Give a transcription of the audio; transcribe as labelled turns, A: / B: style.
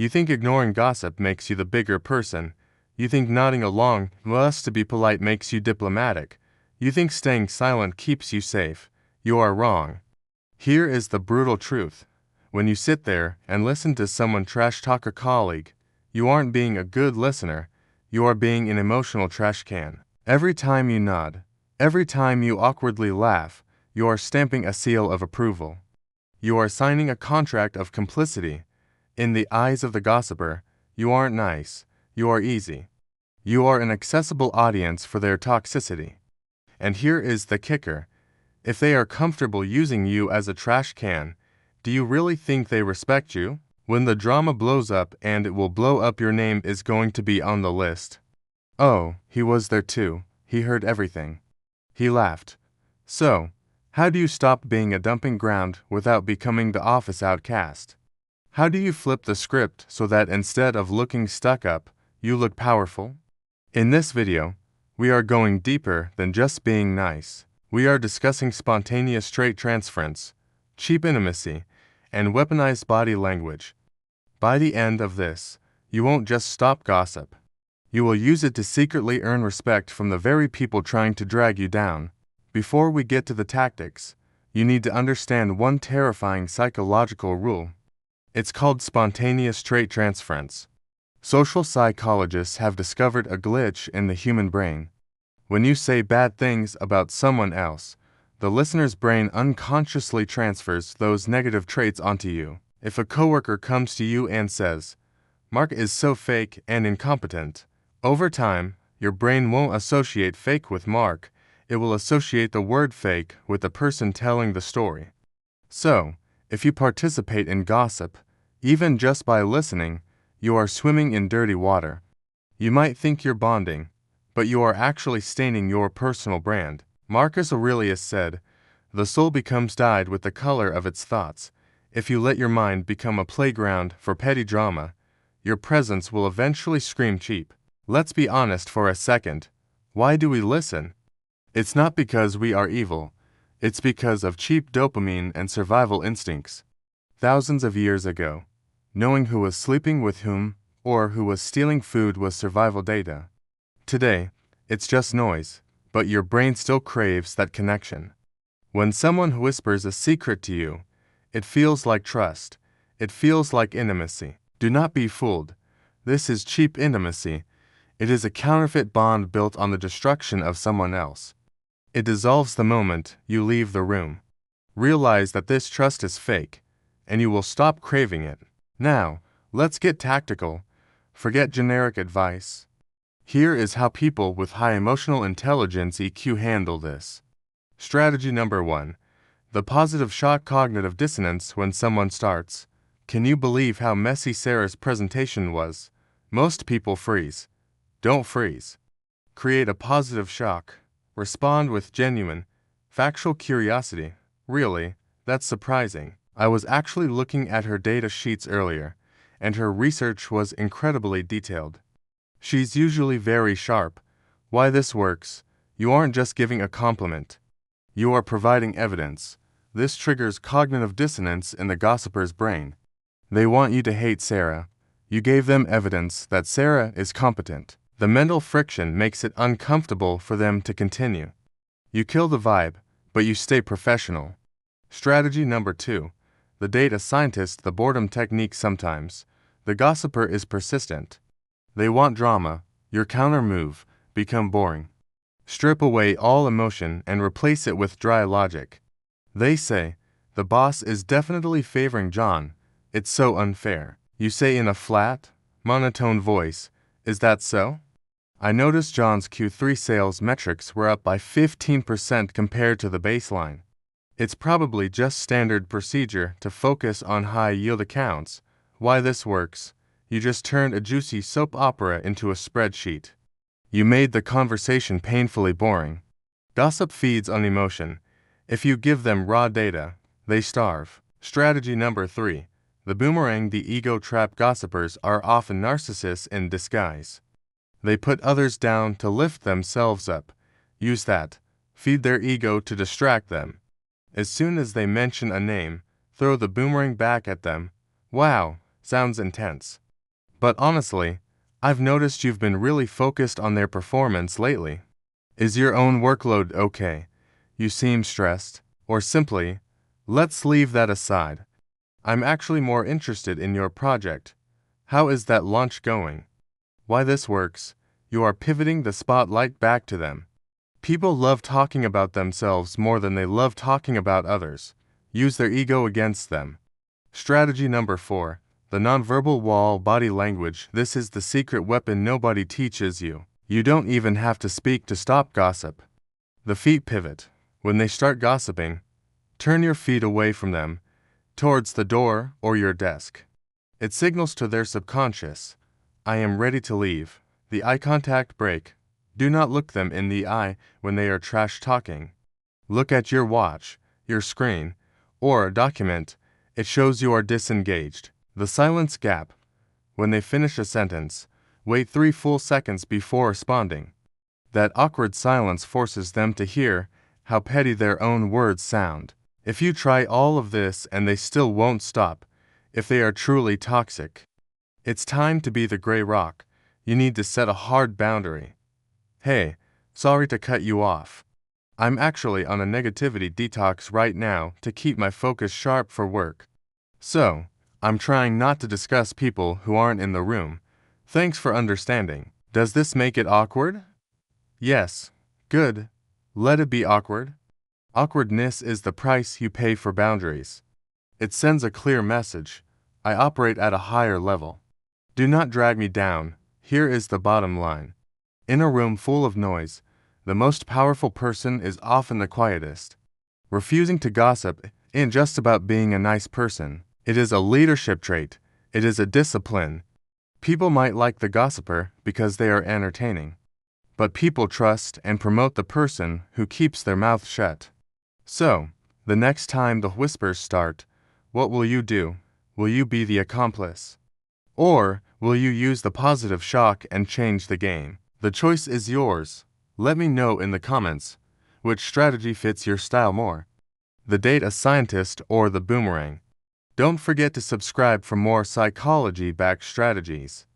A: You think ignoring gossip makes you the bigger person. You think nodding along just to be polite makes you diplomatic. You think staying silent keeps you safe. You are wrong. Here is the brutal truth. When you sit there and listen to someone trash talk a colleague, you aren't being a good listener, you are being an emotional trash can. Every time you nod, every time you awkwardly laugh, you are stamping a seal of approval. You are signing a contract of complicity. In the eyes of the gossiper, you aren't nice, you are easy. You are an accessible audience for their toxicity. And here is the kicker. If they are comfortable using you as a trash can, do you really think they respect you? When the drama blows up, and it will blow up, your name is going to be on the list. Oh, he was there too. He heard everything. He laughed. So, how do you stop being a dumping ground without becoming the office outcast? How do you flip the script so that instead of looking stuck up, you look powerful? In this video, we are going deeper than just being nice. We are discussing spontaneous trait transference, cheap intimacy, and weaponized body language. By the end of this, you won't just stop gossip. You will use it to secretly earn respect from the very people trying to drag you down. Before we get to the tactics, you need to understand one terrifying psychological rule. It's called spontaneous trait transference. Social psychologists have discovered a glitch in the human brain. When you say bad things about someone else, the listener's brain unconsciously transfers those negative traits onto you. If a coworker comes to you and says, "Mark is so fake and incompetent," over time, your brain won't associate fake with Mark, it will associate the word fake with the person telling the story. So, if you participate in gossip, even just by listening, you are swimming in dirty water. You might think you're bonding, but you are actually staining your personal brand. Marcus Aurelius said, "The soul becomes dyed with the color of its thoughts." If you let your mind become a playground for petty drama, your presence will eventually scream cheap. Let's be honest for a second. Why do we listen? It's not because we are evil. It's because of cheap dopamine and survival instincts. Thousands of years ago, knowing who was sleeping with whom or who was stealing food was survival data. Today, it's just noise, but your brain still craves that connection. When someone whispers a secret to you, it feels like trust. It feels like intimacy. Do not be fooled. This is cheap intimacy. It is a counterfeit bond built on the destruction of someone else. It dissolves the moment you leave the room. Realize that this trust is fake, and you will stop craving it. Now, let's get tactical. Forget generic advice. Here is how people with high emotional intelligence EQ handle this. Strategy number 1. The positive shock cognitive dissonance when someone starts. "Can you believe how messy Sarah's presentation was?" Most people freeze. Don't freeze. Create a positive shock. Respond with genuine, factual curiosity. "Really? That's surprising. I was actually looking at her data sheets earlier, and her research was incredibly detailed. She's usually very sharp." Why this works? You aren't just giving a compliment. You are providing evidence. This triggers cognitive dissonance in the gossiper's brain. They want you to hate Sarah. You gave them evidence that Sarah is competent. The mental friction makes it uncomfortable for them to continue. You kill the vibe, but you stay professional. Strategy number 2. The data scientist, the boredom technique. Sometimes the gossiper is persistent. They want drama. Your counter move: become boring. Strip away all emotion and replace it with dry logic. They say, "The boss is definitely favoring John. It's so unfair." You say in a flat, monotone voice, "Is that so? I noticed John's Q3 sales metrics were up by 15% compared to the baseline. It's probably just standard procedure to focus on high-yield accounts." Why this works? You just turned a juicy soap opera into a spreadsheet. You made the conversation painfully boring. Gossip feeds on emotion. If you give them raw data, they starve. Strategy number 3. The boomerang, the ego trap. Gossipers are often narcissists in disguise. They put others down to lift themselves up. Use that. Feed their ego to distract them. As soon as they mention a name, throw the boomerang back at them. "Wow, sounds intense. But honestly, I've noticed you've been really focused on their performance lately. Is your own workload okay? You seem stressed. Or simply, let's leave that aside. I'm actually more interested in your project. How is that launch going? Why this works, you are pivoting the spotlight back to them. People love talking about themselves more than they love talking about others. Use their ego against them. Strategy number 4. The nonverbal wall body language. This is the secret weapon nobody teaches you. You don't even have to speak to stop gossip. The feet pivot. When they start gossiping, turn your feet away from them, towards the door or your desk. It signals to their subconscious, I am ready to leave. The eye contact break. Do not look them in the eye when they are trash talking. Look at your watch, your screen, or a document. It shows you are disengaged. The silence gap. When they finish a sentence, wait 3 full seconds before responding. That awkward silence forces them to hear how petty their own words sound. If you try all of this and they still won't stop, if they are truly toxic, it's time to be the gray rock. You need to set a hard boundary. Hey, sorry to cut you off. I'm actually on a negativity detox right now to keep my focus sharp for work. So, I'm trying not to discuss people who aren't in the room. Thanks for understanding. Does this make it awkward? Yes. Good. Let it be awkward. Awkwardness is the price you pay for boundaries. It sends a clear message. I operate at a higher level. Do not drag me down. Here is the bottom line. In a room full of noise, the most powerful person is often the quietest. Refusing to gossip isn't just about being a nice person. It is a leadership trait. It is a discipline. People might like the gossiper because they are entertaining. But people trust and promote the person who keeps their mouth shut. So, the next time the whispers start, what will you do? Will you be the accomplice? Or will you use the positive shock and change the game? The choice is yours. Let me know in the comments which strategy fits your style more. The data scientist or the boomerang. Don't forget to subscribe for more psychology-backed strategies.